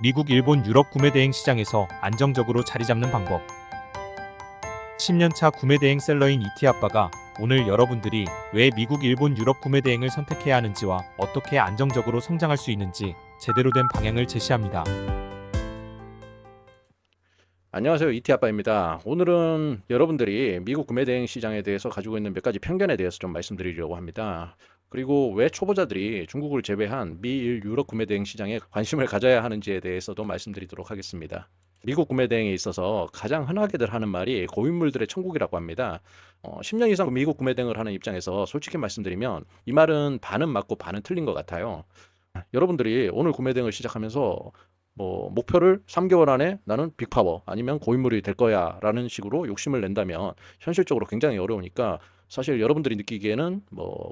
미국, 일본, 유럽 구매대행 시장에서 안정적으로 자리 잡는 방법. 10년차 구매대행 셀러인 이티아빠가 오늘 여러분들이 왜 미국, 일본, 유럽 구매대행을 선택해야 하는지와 어떻게 안정적으로 성장할 수 있는지 제대로 된 방향을 제시합니다. 안녕하세요. 이티아빠입니다. 오늘은 여러분들이 미국 구매대행 시장에 대해서 가지고 있는 몇 가지 편견에 대해서 좀 말씀드리려고 합니다. 그리고 왜 초보자들이 중국을 제외한 미일 유럽 구매대행 시장에 관심을 가져야 하는지에 대해서도 말씀드리도록 하겠습니다. 미국 구매대행에 있어서 가장 흔하게들 하는 말이 고인물들의 천국이라고 합니다. 10년 이상 미국 구매대행을 하는 입장에서 솔직히 말씀드리면 이 말은 반은 맞고 반은 틀린 것 같아요. 여러분들이 오늘 구매대행을 시작하면서 목표를 3개월 안에 나는 빅파워 아니면 고인물이 될 거야 라는 식으로 욕심을 낸다면 현실적으로 굉장히 어려우니까 사실 여러분들이 느끼기에는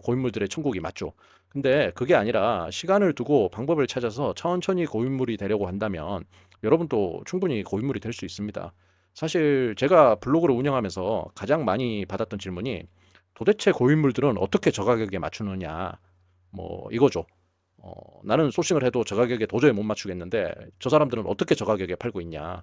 고인물들의 천국이 맞죠. 근데 그게 아니라 시간을 두고 방법을 찾아서 천천히 고인물이 되려고 한다면 여러분도 충분히 고인물이 될 수 있습니다. 사실 제가 블로그를 운영하면서 가장 많이 받았던 질문이 도대체 고인물들은 어떻게 저가격에 맞추느냐 이거죠. 나는 소싱을 해도 저 가격에 도저히 못 맞추겠는데 저 사람들은 어떻게 저 가격에 팔고 있냐.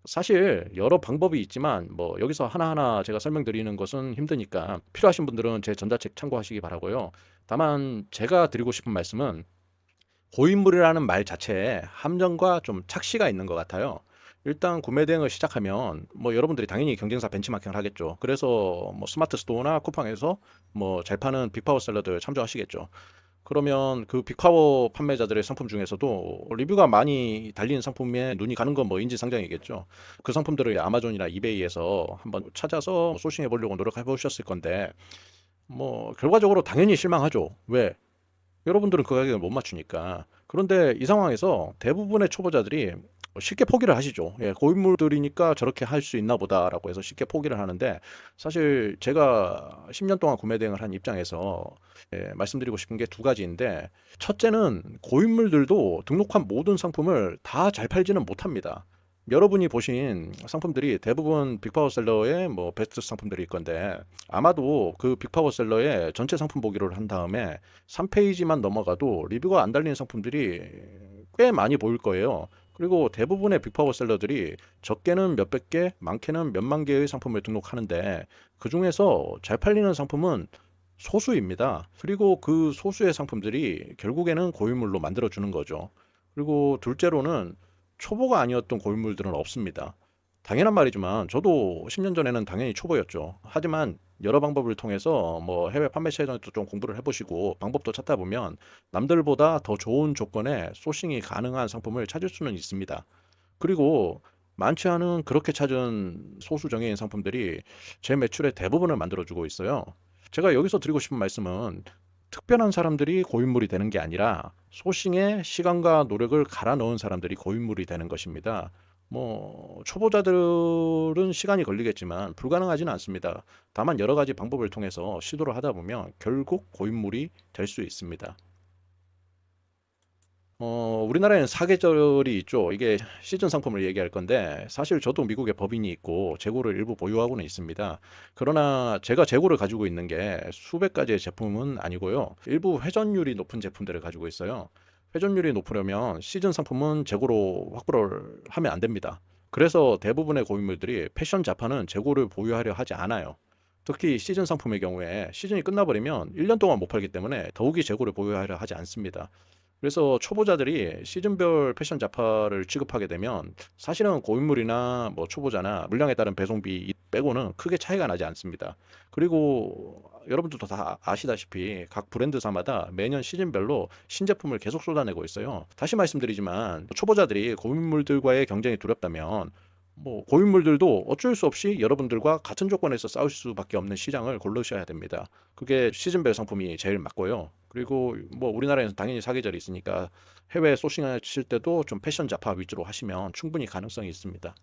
사실 여러 방법이 있지만 여기서 하나하나 제가 설명드리는 것은 힘드니까 필요하신 분들은 제 전자책 참고하시기 바라고요. 다만 제가 드리고 싶은 말씀은 고인물이라는 말 자체에 함정과 좀 착시가 있는 것 같아요. 일단 구매 대행을 시작하면 여러분들이 당연히 경쟁사 벤치마킹을 하겠죠. 그래서 스마트 스토어나 쿠팡에서 잘 파는 빅파워 셀러들 참조하시겠죠. 그러면 그 빅파워 판매자들의 상품 중에서도 리뷰가 많이 달리는 상품에 눈이 가는 건 인지상정이겠죠. 그 상품들을 아마존이나 이베이에서 한번 찾아서 소싱해 보려고 노력해 보셨을 건데 결과적으로 당연히 실망하죠. 왜? 여러분들은 그 가격을 못 맞추니까. 그런데 이 상황에서 대부분의 초보자들이 쉽게 포기를 하시죠. 예, 고인물들이니까 저렇게 할 수 있나 보다라고 해서 쉽게 포기를 하는데 사실 제가 10년 동안 구매 대행을 한 입장에서 말씀드리고 싶은 게 두 가지인데 첫째는 고인물들도 등록한 모든 상품을 다 잘 팔지는 못합니다. 여러분이 보신 상품들이 대부분 빅파워셀러의 베스트 상품들일 건데 아마도 그 빅파워셀러의 전체 상품 보기를 한 다음에 3페이지만 넘어가도 리뷰가 안 달린 상품들이 꽤 많이 보일 거예요. 그리고 대부분의 빅파워셀러들이 적게는 몇백 개, 많게는 몇만 개의 상품을 등록하는데 그 중에서 잘 팔리는 상품은 소수입니다. 그리고 그 소수의 상품들이 결국에는 고인물로 만들어주는 거죠. 그리고 둘째로는 초보가 아니었던 고인물들은 없습니다. 당연한 말이지만 저도 10년 전에는 당연히 초보였죠. 하지만 여러 방법을 통해서 해외 판매 시장에도 좀 공부를 해보시고 방법도 찾다 보면 남들보다 더 좋은 조건에 소싱이 가능한 상품을 찾을 수는 있습니다. 그리고 많지 않은 그렇게 찾은 소수 정예인 상품들이 제 매출의 대부분을 만들어주고 있어요. 제가 여기서 드리고 싶은 말씀은 특별한 사람들이 고인물이 되는 게 아니라 소싱에 시간과 노력을 갈아 넣은 사람들이 고인물이 되는 것입니다. 초보자들은 시간이 걸리겠지만 불가능하지는 않습니다. 다만 여러 가지 방법을 통해서 시도를 하다 보면 결국 고인물이 될 수 있습니다. 우리나라에는 사계절이 있죠. 이게 시즌 상품을 얘기할 건데 사실 저도 미국에 법인이 있고 재고를 일부 보유하고는 있습니다. 그러나 제가 재고를 가지고 있는 게 수백 가지의 제품은 아니고요. 일부 회전율이 높은 제품들을 가지고 있어요. 회전율이 높으려면 시즌 상품은 재고로 확보를 하면 안 됩니다. 그래서 대부분의 고인물들이 패션 자판은 재고를 보유하려 하지 않아요. 특히 시즌 상품의 경우에 시즌이 끝나버리면 1년 동안 못 팔기 때문에 더욱이 재고를 보유하려 하지 않습니다. 그래서 초보자들이 시즌별 패션 자파를 취급하게 되면 사실은 고인물이나 초보자나 물량에 따른 배송비 빼고는 크게 차이가 나지 않습니다. 그리고 여러분들도 다 아시다시피 각 브랜드사마다 매년 시즌별로 신제품을 계속 쏟아내고 있어요. 다시 말씀드리지만 초보자들이 고인물들과의 경쟁이 두렵다면 고인물들도 어쩔 수 없이 여러분들과 같은 조건에서 싸울 수밖에 없는 시장을 고르셔야 됩니다. 그게 시즌별 상품이 제일 맞고요. 그리고 우리나라에는 당연히 사계절이 있으니까 해외 소싱하실 때도 좀 패션 잡화 위주로 하시면 충분히 가능성이 있습니다.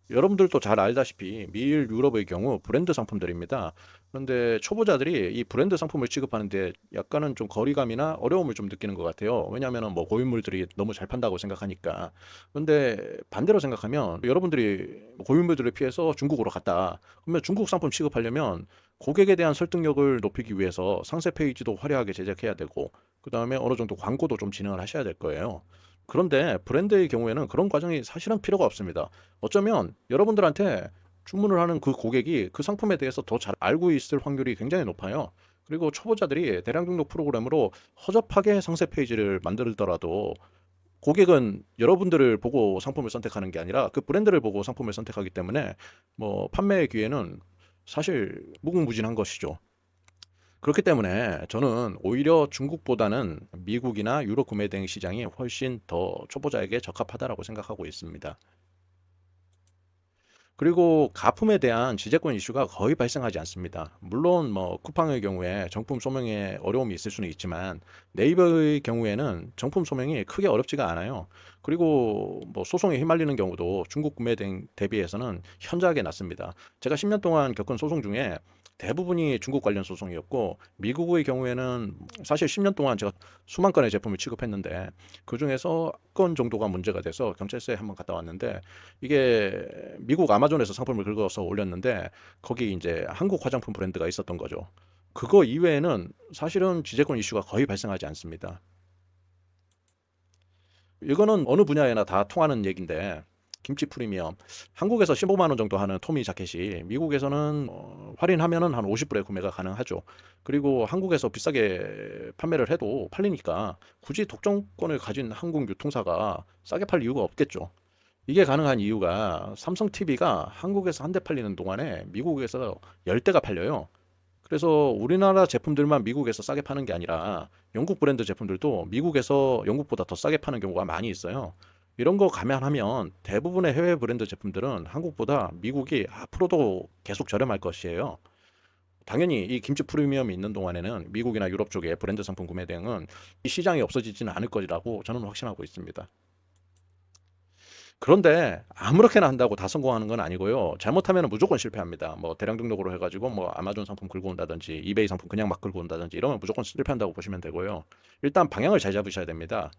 여러분들도 잘 알다시피 미일 유럽의 경우 브랜드 상품들입니다. 그런데 초보자들이 이 브랜드 상품을 취급하는데 약간은 좀 거리감이나 어려움을 좀 느끼는 것 같아요. 왜냐하면 뭐 고인물들이 너무 잘 판다고 생각하니까. 그런데 반대로 생각하면 여러분들이 고인물들을 피해서 중국으로 갔다. 그러면 중국 상품 취급하려면 고객에 대한 설득력을 높이기 위해서 상세 페이지도 화려하게 제작해야 되고, 그 다음에 어느 정도 광고도 좀 진행을 하셔야 될 거예요. 그런데 브랜드의 경우에는 그런 과정이 사실은 필요가 없습니다. 어쩌면 여러분들한테 주문을 하는 그 고객이 그 상품에 대해서 더 잘 알고 있을 확률이 굉장히 높아요. 그리고 초보자들이 대량 등록 프로그램으로 허접하게 상세 페이지를 만들더라도 고객은 여러분들을 보고 상품을 선택하는 게 아니라 그 브랜드를 보고 상품을 선택하기 때문에 뭐 판매의 기회는 사실 무궁무진한 것이죠. 그렇기 때문에 저는 오히려 중국보다는 미국이나 유럽 구매 대행 시장이 훨씬 더 초보자에게 적합하다라고 생각하고 있습니다. 그리고 가품에 대한 지재권 이슈가 거의 발생하지 않습니다. 물론 뭐 쿠팡의 경우에 정품 소명에 어려움이 있을 수는 있지만 네이버의 경우에는 정품 소명이 크게 어렵지가 않아요. 그리고 뭐 소송에 휘말리는 경우도 중국 구매 대비해서는 현저하게 낮습니다. 제가 10년 동안 겪은 소송 중에 대부분이 중국 관련 소송이었고, 미국의 경우에는 사실 10년 동안 제가 수만 건의 제품을 취급했는데 그 중에서 건 정도가 문제가 돼서 경찰서에 한번 갔다 왔는데, 이게 미국 아마존에서 상품을 긁어서 올렸는데 거기 이제 한국 화장품 브랜드가 있었던 거죠. 그거 이외에는 사실은 지재권 이슈가 거의 발생하지 않습니다. 이거는 어느 분야에나 다 통하는 얘기인데, 김치 프리미엄 한국에서 15만 원 정도 하는 토미 자켓이 미국에서는 할인하면은 한 50불에 구매가 가능하죠. 그리고 한국에서 비싸게 판매를 해도 팔리니까 굳이 독점권을 가진 한국 유통사가 싸게 팔 이유가 없겠죠. 이게 가능한 이유가 삼성 TV가 한국에서 한 대 팔리는 동안에 미국에서 10대가 팔려요. 그래서 우리나라 제품들만 미국에서 싸게 파는 게 아니라 영국 브랜드 제품들도 미국에서 영국보다 더 싸게 파는 경우가 많이 있어요. 이런 거 감안하면 대부분의 해외 브랜드 제품들은 한국보다 미국이 앞으로도 계속 저렴할 것이에요. 당연히 이 김치 프리미엄이 있는 동안에는 미국이나 유럽 쪽의 브랜드 상품 구매 대행은 이 시장이 없어지지는 않을 거라고 저는 확신하고 있습니다. 그런데 아무렇게나 한다고 다 성공하는 건 아니고요. 잘못하면 무조건 실패합니다. 뭐 대량 등록으로 해가지고 뭐 아마존 상품 긁어 온다든지 이베이 상품 그냥 막 긁어 온다든지 이러면 무조건 실패한다고 보시면 되고요. 일단 방향을 잘 잡으셔야 됩니다.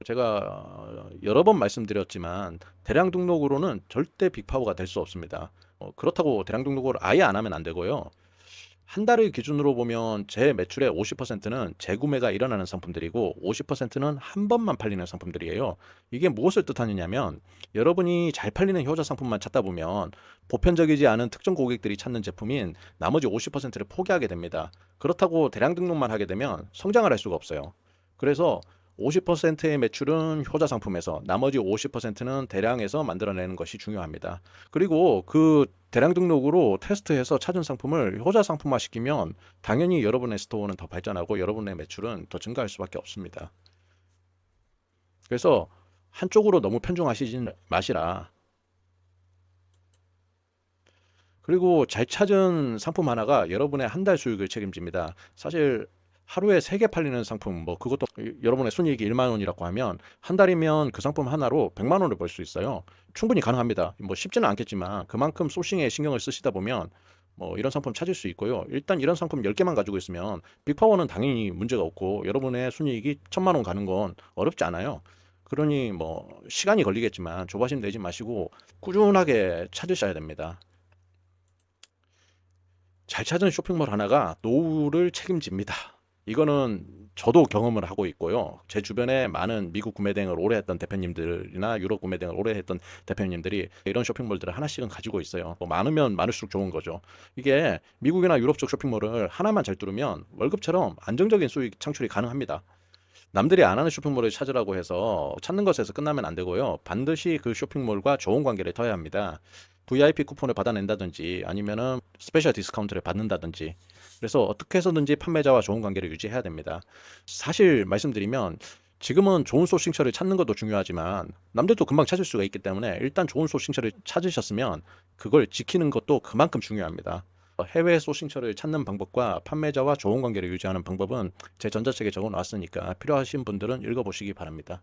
제가 여러 번 말씀드렸지만 대량 등록으로는 절대 빅파워가 될 수 없습니다. 그렇다고 대량 등록을 아예 안 하면 안 되고요. 한 달을 기준으로 보면 제 매출의 50%는 재구매가 일어나는 상품들이고 50%는 한 번만 팔리는 상품들이에요. 이게 무엇을 뜻하느냐면 여러분이 잘 팔리는 효자 상품만 찾다 보면 보편적이지 않은 특정 고객들이 찾는 제품인 나머지 50%를 포기하게 됩니다. 그렇다고 대량 등록만 하게 되면 성장을 할 수가 없어요. 그래서 50%의 매출은 효자 상품에서 나머지 50%는 대량에서 만들어내는 것이 중요합니다. 그리고 그 대량 등록으로 테스트해서 찾은 상품을 효자 상품화 시키면 당연히 여러분의 스토어는 더 발전하고 여러분의 매출은 더 증가할 수밖에 없습니다. 그래서 한쪽으로 너무 편중하시지 마시라. 그리고 잘 찾은 상품 하나가 여러분의 한 달 수익을 책임집니다. 사실 하루에 3개 팔리는 상품, 뭐 그것도 여러분의 순이익이 1만 원이라고 하면 한 달이면 그 상품 하나로 100만 원을 벌 수 있어요. 충분히 가능합니다. 뭐 쉽지는 않겠지만 그만큼 소싱에 신경을 쓰시다 보면 뭐 이런 상품 찾을 수 있고요. 일단 이런 상품 10개만 가지고 있으면 빅파워는 당연히 문제가 없고 여러분의 순이익이 1000만 원 가는 건 어렵지 않아요. 그러니 뭐 시간이 걸리겠지만 조바심 내지 마시고 꾸준하게 찾으셔야 됩니다. 잘 찾은 쇼핑몰 하나가 노후를 책임집니다. 이거는 저도 경험을 하고 있고요. 제 주변에 많은 미국 구매 대행을 오래 했던 대표님들이나 유럽 구매 대행을 오래 했던 대표님들이 이런 쇼핑몰들을 하나씩은 가지고 있어요. 뭐 많으면 많을수록 좋은 거죠. 이게 미국이나 유럽 쪽 쇼핑몰을 하나만 잘 뚫으면 월급처럼 안정적인 수익 창출이 가능합니다. 남들이 안 하는 쇼핑몰을 찾으라고 해서 찾는 것에서 끝나면 안 되고요. 반드시 그 쇼핑몰과 좋은 관계를 터야 합니다. VIP 쿠폰을 받아낸다든지 아니면은 스페셜 디스카운트를 받는다든지, 그래서 어떻게 해서든지 판매자와 좋은 관계를 유지해야 됩니다. 사실 말씀드리면 지금은 좋은 소싱처를 찾는 것도 중요하지만 남들도 금방 찾을 수가 있기 때문에 일단 좋은 소싱처를 찾으셨으면 그걸 지키는 것도 그만큼 중요합니다. 해외 소싱처를 찾는 방법과 판매자와 좋은 관계를 유지하는 방법은 제 전자책에 적어 놨으니까 필요하신 분들은 읽어보시기 바랍니다.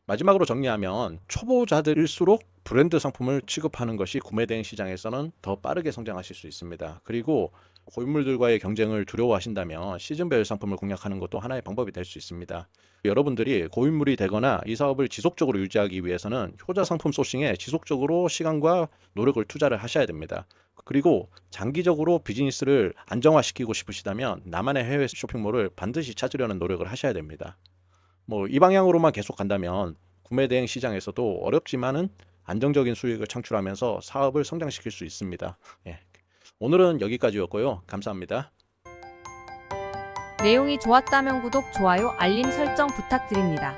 마지막으로 정리하면 초보자들일수록 브랜드 상품을 취급하는 것이 구매 대행 시장에서는 더 빠르게 성장하실 수 있습니다. 그리고 고인물들과의 경쟁을 두려워하신다면 시즌별 상품을 공략하는 것도 하나의 방법이 될 수 있습니다. 여러분들이 고인물이 되거나 이 사업을 지속적으로 유지하기 위해서는 효자 상품 소싱에 지속적으로 시간과 노력을 투자를 하셔야 됩니다. 그리고 장기적으로 비즈니스를 안정화시키고 싶으시다면 나만의 해외 쇼핑몰을 반드시 찾으려는 노력을 하셔야 됩니다. 이 방향으로만 계속 간다면 구매 대행 시장에서도 어렵지만은 안정적인 수익을 창출하면서 사업을 성장시킬 수 있습니다. 예. 오늘은 여기까지였고요. 감사합니다. 내용이 좋았다면 구독, 좋아요, 알림 설정 부탁드립니다.